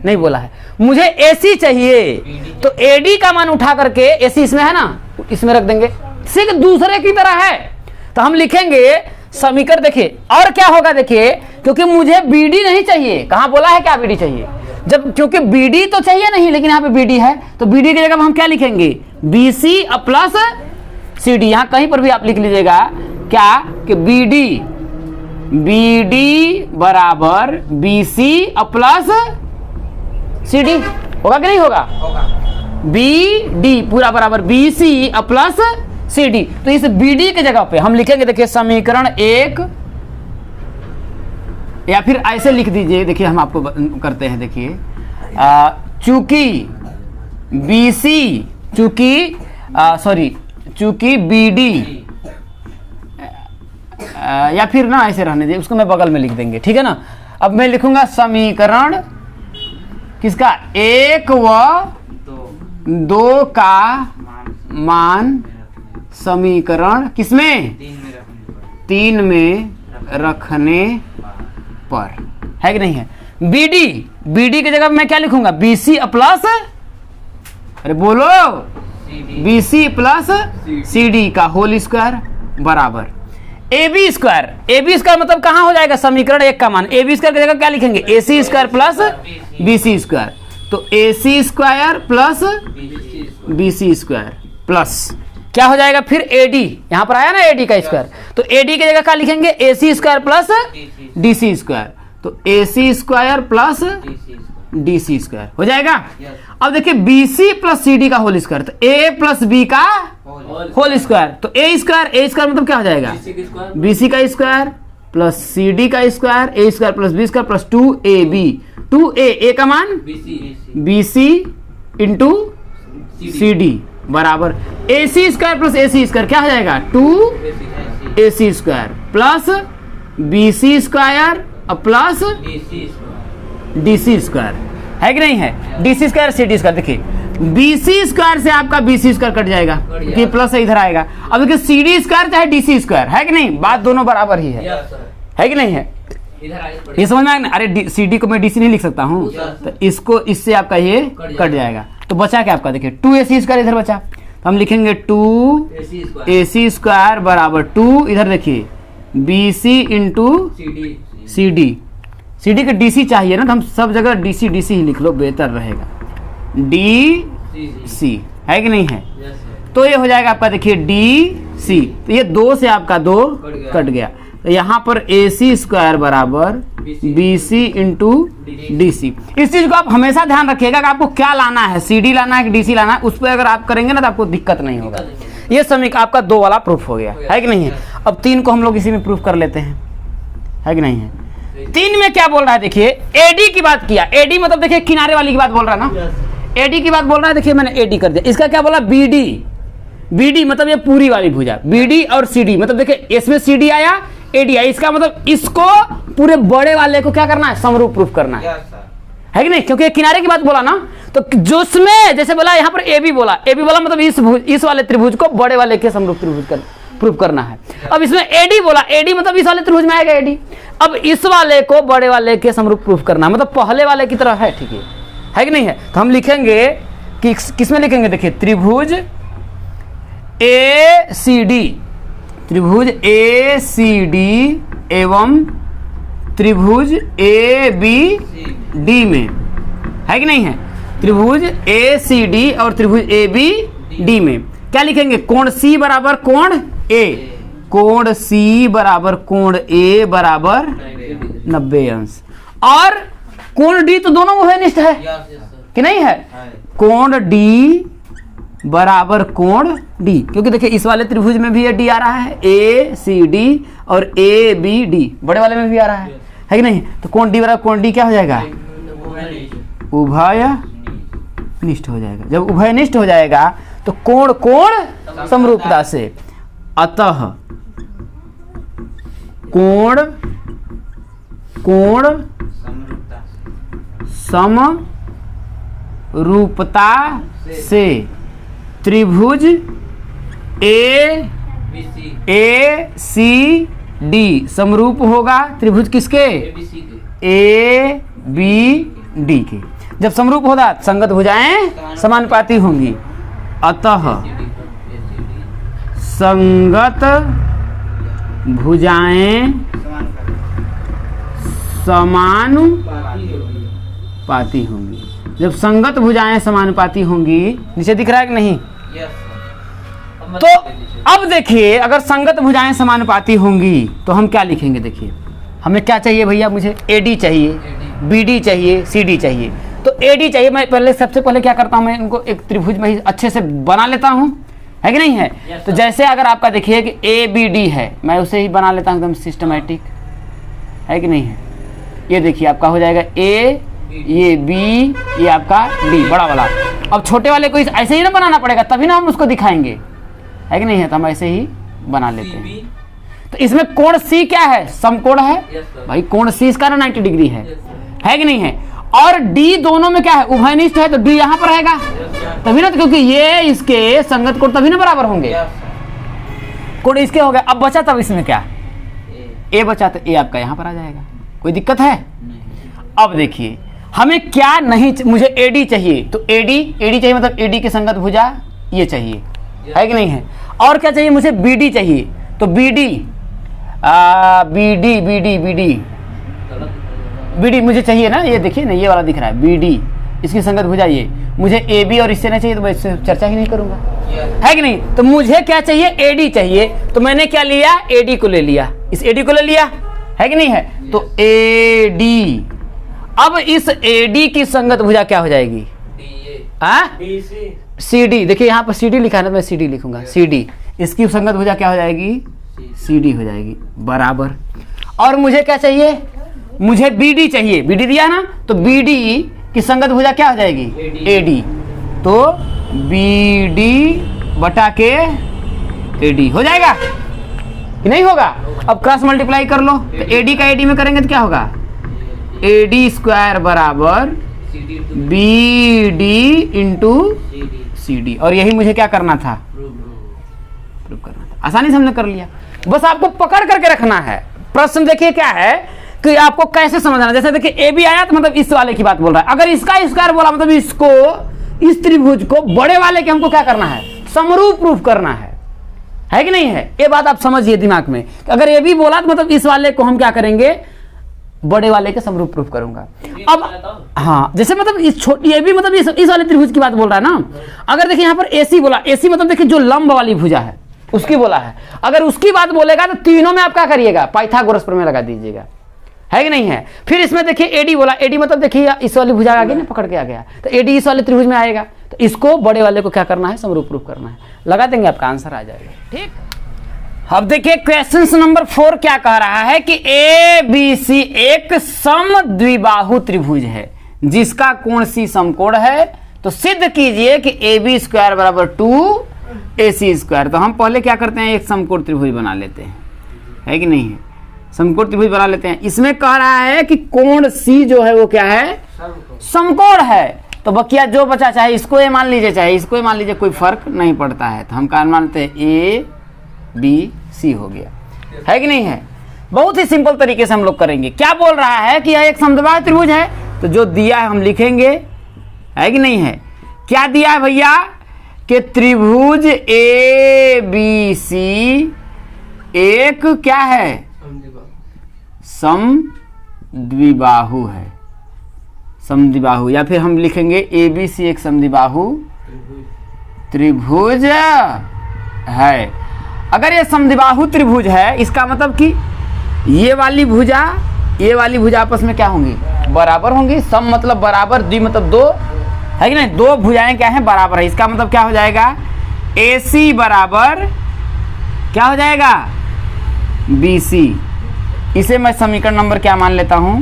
नहीं बोला है, मुझे AC चाहिए। तो AD का मान उठा करके AC इसमें है ना, इसमें रख देंगे, सिर्फ दूसरे की तरह है। तो हम लिखेंगे समीकरण, देखिए और क्या होगा, देखिए क्योंकि मुझे BD नहीं चाहिए, कहाँ बोला है क्या BD चाहिए, जब क्योंकि BD तो चाहिए नहीं, लेकिन यहाँ पे BD है, तो BD की जगह हम क्या लिखेंगे BC प्लस CD। यहाँ कहीं पर भी आप लिख लीजिएगा क्या कि BD बराबर BC प्लस CD। होगा कि नहीं होगा? BD पूरा बराबर BC प्लस CD। तो इस BD की जगह पे हम लिखेंगे, देखिए समीकरण 1, या फिर ऐसे लिख दीजिए, देखिए हम आपको करते हैं, देखिए चूंकि BD या फिर ना ऐसे रहने दीजिए, उसको मैं बगल में लिख देंगे, ठीक है ना। अब मैं लिखूंगा समीकरण किसका 1 व 2 का मान समीकरण किसमें 3 में रखने पर, है कि नहीं है। BD की जगह मैं क्या लिखूंगा BC प्लस, अरे बोलो BC प्लस CD का होल स्क्वायर बराबर AB स्क्वायर मतलब कहां हो जाएगा समीकरण 1 का मान, AB स्क्वायर की जगह क्या लिखेंगे AC square plus BC square. तो AC square plus BC square plus क्या हो जाएगा फिर AD, यहां पर आया ना AD का स्क्वायर, तो AD की जगह क्या लिखेंगे AC square plus DC square. तो AC square plus DC square हो जाएगा। अब देखिए BC प्लस CD का होल स्क्वायर, तो A प्लस B का होल स्क्वायर, तो A स्क्वायर मतलब क्या हो जाएगा BC का स्क्वायर प्लस CD का square, A square plus B square plus 2AB, 2A का मान BC इंटू CD बराबर AC square plus AC square क्या हो जाएगा 2AC square plus BC square plus DC square, है कि नहीं है। DC स्क्वायर CD स्क्वायर, देखिए BC स्क्वायर से आपका BC स्क्वायर कट जाएगा, कि प्लस से इधर आएगा। अब देखिए CD स्क्वायर चाहे DC स्क्वायर, है कि नहीं, बात दोनों बराबर ही है कि नहीं है। ये समझ में आया ना। अरे CD को मैं DC नहीं लिख सकता हूँ, तो इसको इससे आपका ये कट जाएगा, तो बचा क्या आपका, देखिए 2AC स्क्वायर इधर बचा, तो हम लिखेंगे 2AC स्क्वायर बराबर 2, इधर देखिए BC इंटू CD के DC चाहिए ना, तो हम सब जगह DC ही लिख लो, बेहतर रहेगा DC, है कि नहीं है। तो ये हो जाएगा आपका, देखिए DC, तो ये 2 से आपका 2 कट गया, तो यहाँ पर AC स्क्वायर बराबर BC इंटू DC। इस चीज को आप हमेशा ध्यान रखिएगा कि आपको क्या लाना है, CD लाना है कि DC लाना है, उस पर अगर आप करेंगे ना तो आपको दिक्कत नहीं होगा। ये समीकरण आपका 2 वाला प्रूफ हो गया, है कि नहीं है। अब 3 को हम लोग इसी में प्रूफ कर लेते हैं, है कि नहीं है। 3 में क्या बोल रहा है, देखिए AD की बात किया, AD मतलब देखिए किनारे वाली की बात बोल रहा है ना, AD की बात बोल रहा है, देखिए मैंने AD कर दिया। इसका क्या बोला BD मतलब ये पूरी वाली भुजा, BD और CD मतलब देखिए इसमें CD आया AD आया, इसका मतलब इसको पूरे बड़े वाले को क्या करना है समरूप प्रूफ करना है कि नहीं, क्योंकि किनारे की बात बोला ना। तो जो उसमें जैसे बोला यहाँ पर AB बोला मतलब इस वाले त्रिभुज को बड़े वाले के समरूप त्रिभुज प्रूफ करना है। अब इसमें AD बोला, AD मतलब इस वाले त्रिभुज में आएगा AD, अब इस वाले को बड़े वाले के समरूप प्रूफ करना है, मतलब पहले वाले की तरह है, ठीक है कि नहीं है। तो हम लिखेंगे कि किसमें लिखेंगे, देखिए त्रिभुज ए सी डी, त्रिभुज ए सी डी एवं त्रिभुज ए बी डी में, है कि नहीं है? त्रिभुज ए सी डी और त्रिभुज ए बी डी में क्या लिखेंगे? कोण सी बराबर कोण ए, कोण सी बराबर कोण ए बराबर 90 अंश, और कोण डी तो दोनों उभयनिष्ठ है कि नहीं है? कोण डी बराबर कोण डी, क्योंकि देखिए इस वाले त्रिभुज में भी ये डी आ रहा है, ए सी डी और ए बी डी, बड़े वाले में भी आ रहा है कि नहीं? तो कोण डी बराबर कोण डी क्या हो जाएगा? उभयनिष्ठ हो जाएगा। जब उभयनिष्ठ हो जाएगा तो कोण कोण समरूपता से, अतः कोण कोण समरूपता से त्रिभुज ए सी डी समरूप होगा त्रिभुज किसके? ए बी डी के। जब समरूप होगा संगत भुजाएं समानुपाती होंगी, अतः संगत भुजाएं समानुपाती होंगी। जब संगत भुजाएं समानुपाती होंगी, नीचे दिख रहा है कि नहीं? तो अब देखिए अगर संगत भुजाएं समानुपाती होंगी तो हम क्या लिखेंगे? देखिए हमें क्या चाहिए भैया? मुझे AD चाहिए, BD चाहिए, CD चाहिए। तो AD चाहिए, मैं पहले सबसे पहले क्या करता हूं, मैं इनको एक त्रिभुज में ही अच्छे से बना लेता हूं, है कि नहीं है? तो जैसे अगर आपका देखिए कि ABD है, मैं उसे ही बना लेता हूं एकदम सिस्टमैटिक, है कि नहीं है? ये देखिए आपका हो जाएगा A, ये B, ये आपका D बड़ा वाला। अब छोटे वाले को ऐसे ही ना बनाना पड़ेगा, तभी ना हम उसको दिखाएंगे, है कि नहीं है? तो हम ऐसे ही बना लेते हैं। तो इसमें कोण C क्या है? समकोण है भाई, कोण C इसका ना 90 डिग्री है कि नहीं है? और D दोनों में क्या है? उभयनिष्ठ है, तो D यहाँ पर रहेगा तभी ना, क्योंकि ये इसके संगत कोण तभी ना बराबर होंगे। कोण इसके हो गए, अब बचा तब इसमें क्या? A बचा, तो A आपका यहाँ पर आ जाएगा। कोई दिक्कत है? अब देखिए हमें क्या नहीं, मुझे AD चाहिए, तो AD चाहिए मतलब AD की संगत भुजा ये चाहिए, है कि नहीं है? और क्या चाहिए? मुझे BD चाहिए, तो BD मुझे चाहिए ना, ये देखिए ना, ये वाला दिख रहा है BD, इसकी संगत भुजा ये। मुझे AB और इससे नहीं चाहिए तो मैं इससे चर्चा ही नहीं करूंगा, है कि नहीं? तो मुझे क्या चाहिए? AD चाहिए, तो मैंने क्या लिया? AD को ले लिया, इस AD को ले लिया, है कि नहीं है? तो AD, अब इस AD की संगत भुजा क्या हो जाएगी? CD, देखिए यहाँ पर CD लिखा है ना, मैं CD लिखूंगा, CD, इसकी संगत भुजा क्या हो जाएगी? CD हो जाएगी बराबर। और मुझे क्या चाहिए? मुझे BD चाहिए, BD दिया ना, तो BD की संगत भुजा क्या हो जाएगी? AD, तो BD बटा के AD हो जाएगा कि नहीं होगा? अब क्रॉस मल्टीप्लाई कर लो, तो AD का AD में करेंगे तो क्या होगा? AD स्क्वायर बराबर BD इंटू CD, और यही मुझे क्या करना था? प्रूव करना था। आसानी से हमने कर लिया, बस आपको पकड़ करके रखना है। प्रश्न देखिए क्या है कि आपको कैसे समझना। जैसे देखिए AB आया तो मतलब इस वाले की बात बोल रहा है, अगर इसका स्क्वायर बोला मतलब इसको, इस त्रिभुज को बड़े वाले के हमको क्या करना है? समरूप प्रूफ करना है कि नहीं है? ये बात आप समझिए दिमाग में। अगर AB बोला तो मतलब इस वाले को हम क्या करेंगे? बड़े वाले के समरूप प्रूफ करूंगा। अब हाँ, जैसे मतलब इस छोटी AB मतलब इस वाले त्रिभुज की बात बोल रहा है ना। अगर देखिए यहाँ पर AC बोला, AC मतलब देखिए जो लंब वाली भुजा है उसकी बोला है। अगर उसकी बात बोलेगा तो तीनों में आप क्या करिएगा? पाइथागोरस प्रमेय लगा दीजिएगा, है कि नहीं है? फिर इसमें देखिए AD बोला, AD मतलब देखिए इस वाली भुजा आ गई ना, पकड़ के आ गया, तो AD इस वाले त्रिभुज में आएगा, तो इसको बड़े वाले को क्या करना है? समरूप प्रूफ करना है। लगा देंगे, आपका आंसर आ जाएगा। ठीक, अब देखिए क्वेश्चन नंबर 4 क्या कह रहा है कि ABC एक समद्विबाहु त्रिभुज है जिसका कोण C समकोण है, तो सिद्ध कीजिए कि AB स्क्वायर बराबर 2AC स्क्वायर। तो हम पहले क्या करते हैं? एक समकोण त्रिभुज बना लेते हैं, है कि नहीं है? समकोण त्रिभुज बना लेते हैं। इसमें कह रहा है कि कोण C जो है वो क्या है? समकोण है। तो बकिया जो बचा, चाहे इसको ए मान लीजिए चाहे इसको ए मान लीजिए, कोई फर्क नहीं पड़ता है। तो हम क्या मानते हैं? ABC हो गया, है कि नहीं है? बहुत ही सिंपल तरीके से हम लोग करेंगे। क्या बोल रहा है कि यह एक समद्विबाहु त्रिभुज है, तो जो दिया है हम लिखेंगे, है कि नहीं है? क्या दिया है भैया कि त्रिभुज ए बी सी एक क्या है, समद्विबाहु है, समद्विबाहु, या फिर हम लिखेंगे ए बी सी एक समद्विबाहु त्रिभुज है। अगर ये समद्विबाहु त्रिभुज है, इसका मतलब कि ये वाली भुजा आपस में क्या होंगी, बराबर होंगी। सम मतलब बराबर, द्वि मतलब दो, है कि नहीं, दो भुजाएं क्या हैं, बराबर है। इसका मतलब क्या हो जाएगा, AC बराबर क्या हो जाएगा, BC। इसे मैं समीकरण नंबर क्या मान लेता हूं,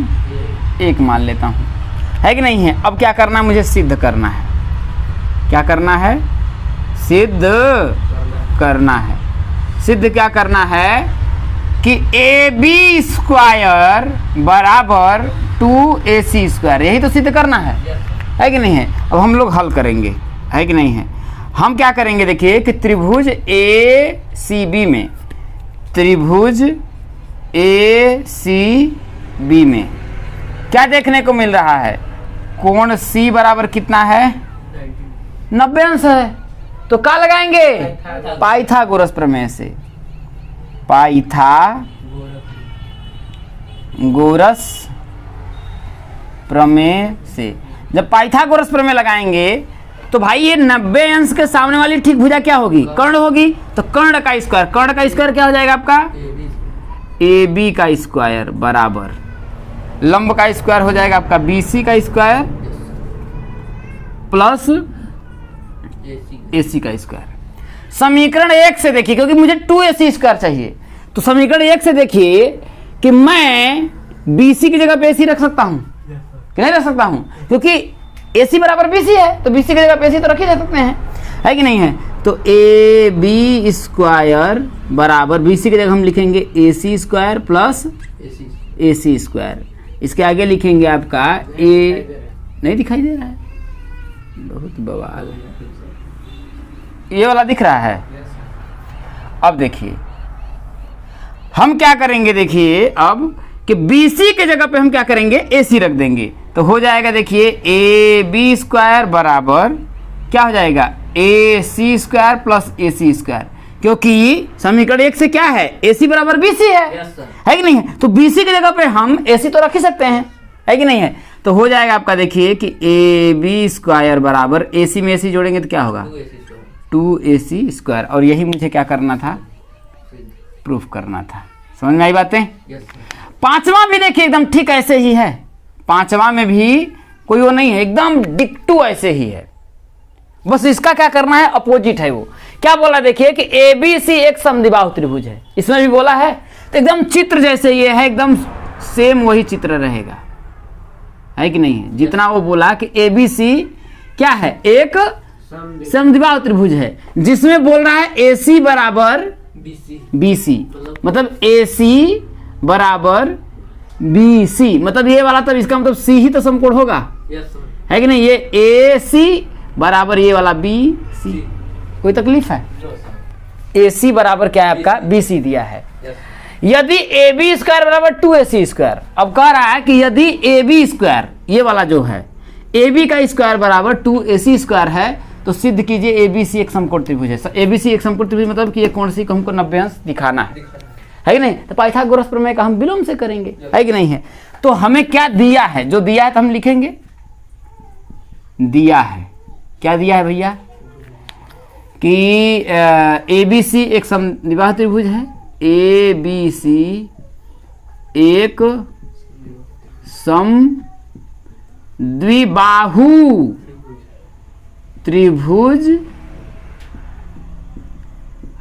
1 मान लेता हूं, है कि नहीं है। अब क्या करना है, मुझे सिद्ध करना है। क्या करना है, सिद्ध करना है। सिद्ध क्या करना है कि AB स्क्वायर बराबर 2AC स्क्वायर, यही तो सिद्ध करना है कि नहीं है। अब हम लोग हल करेंगे, है कि नहीं है। हम क्या करेंगे, देखिए कि त्रिभुज ACB में, त्रिभुज ACB में क्या देखने को मिल रहा है, कोण C बराबर कितना है, 90 अंश है। तो क्या लगाएंगे, पाइथागोरस प्रमेय से, पाइथागोरस प्रमेय से। जब पाइथागोरस प्रमेय लगाएंगे तो भाई ये 90 अंश के सामने वाली ठीक भुजा क्या होगी, कर्ण होगी। तो कर्ण का स्क्वायर, कर्ण का स्क्वायर क्या हो जाएगा आपका, AB का स्क्वायर बराबर लंब का स्क्वायर हो जाएगा आपका BC का स्क्वायर प्लस AC का स्क्वायर। समीकरण 1 से देखिए, क्योंकि मुझे 2AC स्क्वायर चाहिए, तो समीकरण 1 से देखिए कि मैं BC की जगह पे AC रख सकता हूं कि नहीं रख सकता हूं, क्योंकि AC बराबर BC है, तो BC की जगह पे AC तो रख ही जा सकते हैं, है कि नहीं है। तो AB स्क्वायर बराबर BC की जगह हम लिखेंगे AC square plus AC square. इसके आगे लिखेंगे आपका A, नहीं दिखाई दे रहा है, बहुत बवाल है, ये वाला दिख रहा है। अब देखिए हम क्या करेंगे, देखिए अब कि BC के जगह पे हम क्या करेंगे, AC रख देंगे। तो हो जाएगा देखिए AB स्क्वायर बराबर क्या हो जाएगा, AC square plus AC square, क्योंकि समीकरण 1 से क्या है, AC बराबर BC है कि नहीं है। तो BC की जगह पे हम AC तो रख ही सकते हैं, है कि नहीं है। तो हो जाएगा आपका देखिए कि AB स्क्वायर बराबर AC में AC जोड़ेंगे तो क्या होगा, 2AC स्क्वायर। और यही मुझे क्या करना था, प्रूफ करना था। समझ में आई बातें। पांचवा भी देखिए एकदम ठीक ऐसे ही है, पांचवा में भी कोई वो नहीं है, एकदम डिक्टू ऐसे ही है। बस इसका क्या करना है, अपोजिट है। वो क्या बोला देखिए कि ABC एक समद्विबाहु त्रिभुज है, इसमें भी बोला है। तो एकदम चित्र जैसे ये है, एकदम सेम वही चित्र रहेगा, है कि नहीं है। जितना वो बोला कि ABC क्या है, एक समद्विबाहु त्रिभुज है, जिसमें बोल रहा है AC बराबर BC, मतलब AC बराबर BC, मतलब ये वाला, तब इसका मतलब C ही तो समकोण होगा, है कि नहीं। ये AC बराबर ये वाला BC, कोई तकलीफ है। AC बराबर क्या है आपका, BC दिया है। यदि AB स्क्वायर बराबर 2AC स्क्वायर, अब कह रहा है कि यदि AB स्क्वायर ये वाला जो है, AB का स्क्वायर बराबर 2AC स्क्वायर है, तो सिद्ध कीजिए ABC एक समकोण त्रिभुज है। ABC एक समकोण त्रिभुज मतलब कि ये कोण C को हमको 90 अंश दिखाना है कि नहीं। तो पाइथागोरस प्रमेय का हम विलोम से करेंगे, है कि नहीं है। तो हमें क्या दिया है, जो दिया है तो हम लिखेंगे, दिया है, क्या दिया है भैया, कि ABC एक समद्विबाहु त्रिभुज है, ABC एक समद्विबाहु त्रिभुज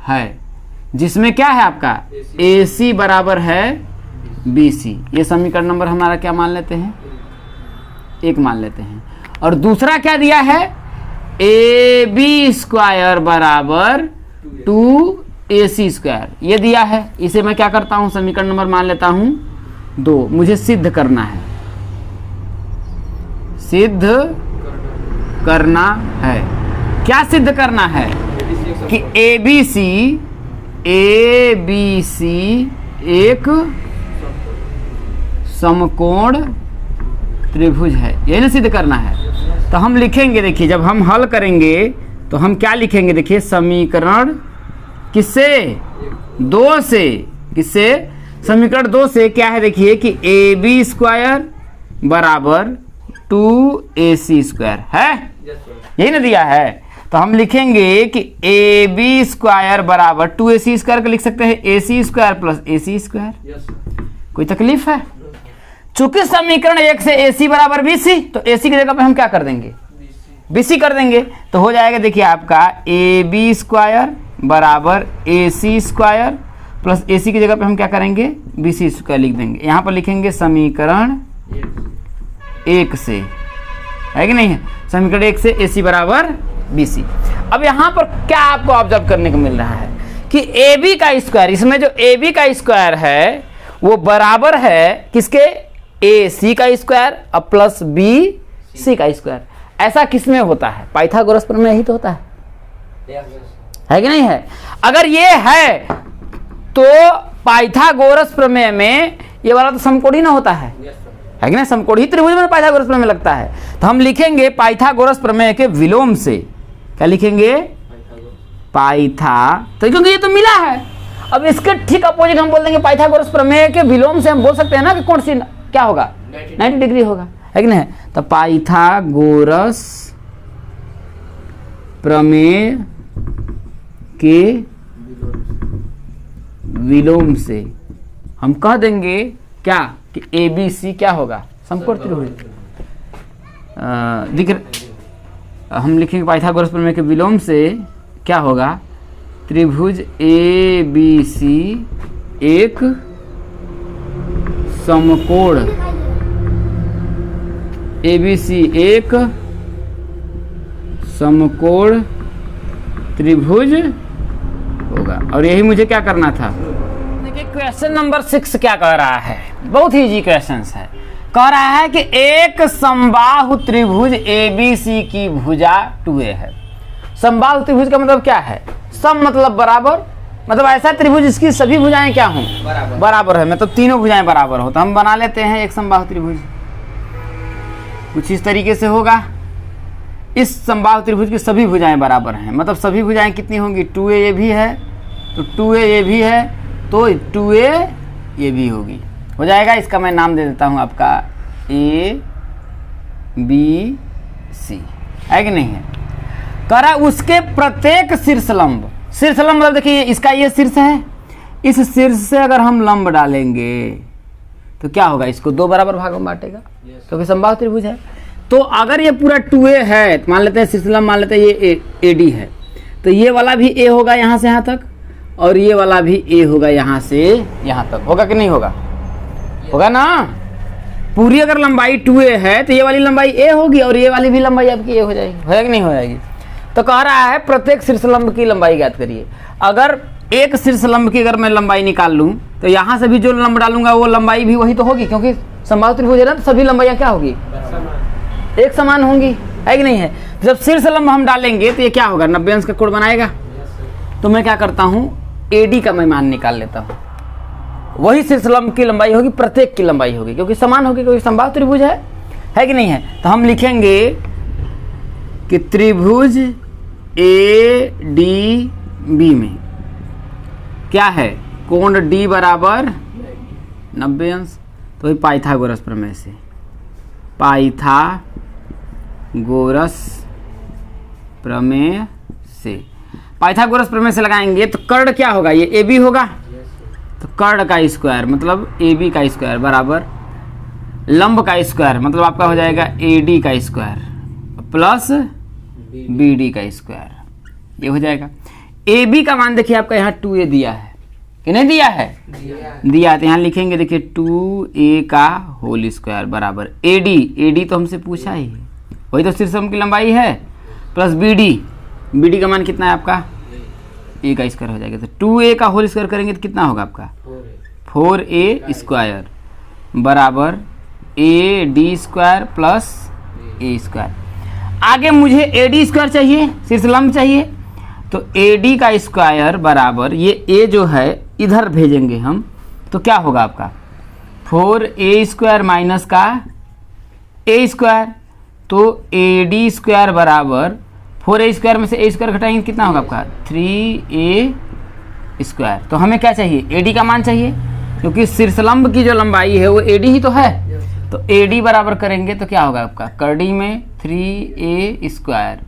है, जिसमें क्या है आपका AC बराबर है BC। ये समीकरण नंबर हमारा क्या मान लेते हैं, 1 मान लेते हैं। और दूसरा क्या दिया है, AB स्क्वायर बराबर 2AC स्क्वायर, ये दिया है। इसे मैं क्या करता हूं, समीकरण नंबर मान लेता हूं 2। मुझे सिद्ध करना है, सिद्ध करना है। क्या सिद्ध करना है कि ABC एक समकोण त्रिभुज है, यही ना सिद्ध करना है। तो हम लिखेंगे, देखिए जब हम हल करेंगे तो हम क्या लिखेंगे, देखिए समीकरण किससे, 2 से, किससे, समीकरण 2 से क्या है, देखिए कि AB² बराबर 2AC² है, यही ना दिया है। तो हम लिखेंगे कि AB² बराबर 2AC² का लिख सकते हैं AC² प्लस AC²। कोई तकलीफ है? चूंकि समीकरण 1 से AC बराबर BC, तो AC की जगह पे हम क्या कर देंगे, BC कर देंगे। तो हो जाएगा देखिए आपका AB² बराबर AC² प्लस AC की जगह पे हम क्या करेंगे, BC² लिख देंगे। यहाँ पर लिखेंगे समीकरण 1 से, है कि नहीं है, समीकरण 1 से AC बराबर BC। अब यहाँ पर क्या आपको ऑब्जर्व करने को मिल रहा है कि AB का स्क्वायर, इसमें जो AB का स्क्वायर है वो बराबर है किसके, AC का स्क्वायर अब प्लस BC का स्क्वायर। ऐसा किसमें होता है, पाइथागोरस प्रमेय ही तो होता है कि नहीं है। अगर ये है तो पाइथागोरस प्रमेय में ये वाला तो समकोणी ना होता है कि नहीं, समकोणी त्रिभुज में पाइथागोरस प्रमेय लगता है। तो हम लिखेंगे पाइथागोरस प्रमेय के विलोम से, क्या लिखेंगे, तो क्योंकि ये तो मिला है। अब इसके ठीक अपोजिट हम बोल देंगे पाइथागोरस प्रमेय के विलोम से हम बोल सकते हैं ना कि कौन सी क्या होगा, 90 डिग्री होगा, है कि नहीं। तो पाइथागोरस प्रमेय के विलोम से हम कह देंगे क्या कि ABC क्या होगा, समकोण त्रिभुज। हम लिखेंगे पाइथागोरस प्रमेय के विलोम से क्या होगा, त्रिभुज ABC एक समकोण, ABC एक समकोण त्रिभुज होगा। और यही मुझे क्या करना था। देखिए क्वेश्चन नंबर 6 क्या कह रहा है, बहुत ही इजी क्वेश्चन है। कह रहा है कि एक समबाहु त्रिभुज ABC की भुजा 2A है। समबाहु त्रिभुज का मतलब क्या है, सम मतलब बराबर, मतलब ऐसा त्रिभुज जिसकी सभी भुजाएं क्या हों, बराबर है, मतलब तीनों भुजाएं बराबर हो। तो हम बना लेते हैं एक समबाहु त्रिभुज, कुछ इस तरीके से होगा। इस समबाहु त्रिभुज की सभी भुजाएं बराबर हैं, मतलब सभी भुजाएं कितनी होंगी, 2A ये भी है तो 2A ये भी है तो 2A ये भी होगी, हो जाएगा। इसका मैं नाम दे देता हूं आपका ABC, है कि नहीं है। करा उसके प्रत्येक शीर्षलंब, शीर्षलंब मतलब देखिए इसका ये शीर्ष है, इस शीर्ष से अगर हम लंब डालेंगे तो क्या होगा, इसको 2 बराबर भागों में बांटेगा क्योंकि समबाहु त्रिभुज है। तो अगर ये पूरा 2A है तो मान लेते हैं शीर्षलंब, मान लेते हैं ये AD है, तो ये वाला भी A होगा यहाँ से यहाँ तक, और ये वाला भी A होगा यहाँ से यहाँ तक, होगा कि नहीं होगा, होगा ना। पूरी अगर लंबाई 2A है तो ये वाली लंबाई A होगी और ये वाली भी लंबाई आपकी A हो जाएगी, होगा कि नहीं हो जाएगी। तो कह रहा है प्रत्येक शीर्षलंब की लंबाई ज्ञात करिए। अगर एक शीर्षलंब की अगर मैं लंबाई निकाल लूँ तो यहाँ से भी जो लंब डालूंगा वो लंबाई भी वही तो होगी, क्योंकि समबाहु त्रिभुज है ना, तो सभी लंबाइयाँ क्या होगी, एक समान होंगी, है कि नहीं है। जब शीर्षलंब हम डालेंगे तो ये क्या होगा, 90 अंश का कोण बनाएगा। तो मैं क्या करता हूँ, AD का मैं मान निकाल लेता हूँ, वही शीर्षलंब की लंबाई होगी, प्रत्येक की लंबाई होगी क्योंकि समान होगी, क्योंकि समबाहु त्रिभुज है कि नहीं है। तो हम लिखेंगे कि त्रिभुज ADB में क्या है, कोण D बराबर 90 अंश। तो वही पाइथागोरस प्रमेय से, पाइथागोरस प्रमेय से, पाइथागोरस प्रमेय से लगाएंगे तो कर्ण क्या होगा, ये AB होगा, तो कर्ण का स्क्वायर मतलब AB का स्क्वायर बराबर लंब का स्क्वायर मतलब आपका हो जाएगा AD का स्क्वायर प्लस BD का स्क्वायर, ये हो जाएगा। AB का मान देखिए आपका यहाँ 2A दिया है कि नहीं दिया है, दिया है। तो यहाँ लिखेंगे देखिए 2A का होल स्क्वायर बराबर AD तो हमसे पूछा ही है, वही तो शीर्षलंब की लंबाई है, प्लस BD का मान कितना है आपका, A का स्क्वायर हो जाएगा। तो 2A का होल स्क्वायर करेंगे तो कितना होगा आपका 4A स्क्वायर बराबर AD square plus A square. आगे मुझे AD स्क्वायर चाहिए, शीर्षलंब चाहिए, तो AD का स्क्वायर बराबर ये A जो है इधर भेजेंगे हम, तो क्या होगा आपका 4A स्क्वायर माइनस का A स्क्वायर, तो AD स्क्वायर बराबर 4a² में से a² घटाएंगे कितना होगा आपका 3a²। तो हमें क्या चाहिए, AD का मान चाहिए, क्योंकि शीर्षलंब की जो लंबाई है वो AD ही तो है। तो AD बराबर करेंगे तो क्या होगा आपका, करड़ी में 3a²,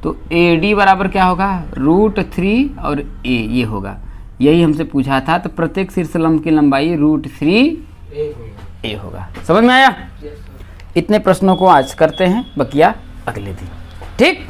तो AD बराबर क्या होगा √3 और a ये होगा। यही हमसे पूछा था, तो प्रत्येक शीर्षलंब की लंबाई √3a होगा। समझ में आया? इतने प्रश्नों को आज करते हैं, बकिया अगले दिन। ठीक।